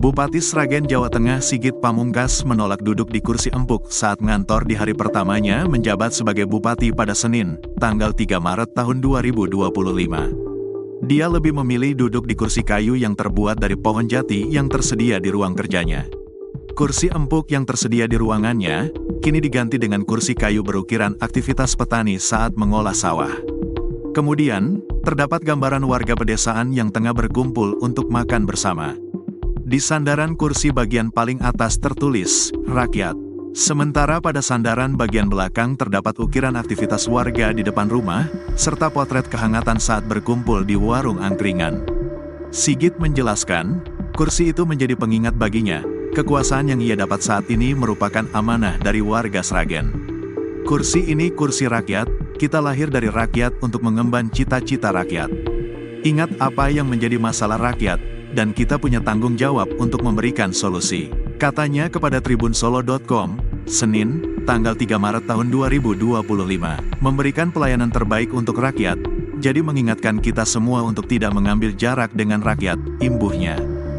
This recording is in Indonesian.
Bupati Sragen, Jawa Tengah Sigit Pamungkas menolak duduk di kursi empuk saat ngantor di hari pertamanya menjabat sebagai bupati pada Senin, tanggal 3 Maret tahun 2025. Dia lebih memilih duduk di kursi kayu yang terbuat dari pohon jati yang tersedia di ruang kerjanya. Kursi empuk yang tersedia di ruangannya, kini diganti dengan kursi kayu berukiran aktivitas petani saat mengolah sawah. Kemudian, terdapat gambaran warga pedesaan yang tengah berkumpul untuk makan bersama. Di sandaran kursi bagian paling atas tertulis, "Rakyat". Sementara pada sandaran bagian belakang terdapat ukiran aktivitas warga di depan rumah, serta potret kehangatan saat berkumpul di warung angkringan. Sigit menjelaskan, kursi itu menjadi pengingat baginya, kekuasaan yang ia dapat saat ini merupakan amanah dari warga Sragen. Kursi ini kursi rakyat, kita lahir dari rakyat untuk mengemban cita-cita rakyat. Ingat apa yang menjadi masalah rakyat, dan kita punya tanggung jawab untuk memberikan solusi, katanya kepada tribunsolo.com, Senin, tanggal 3 Maret tahun 2025. Memberikan pelayanan terbaik untuk rakyat, jadi mengingatkan kita semua untuk tidak mengambil jarak dengan rakyat, imbuhnya.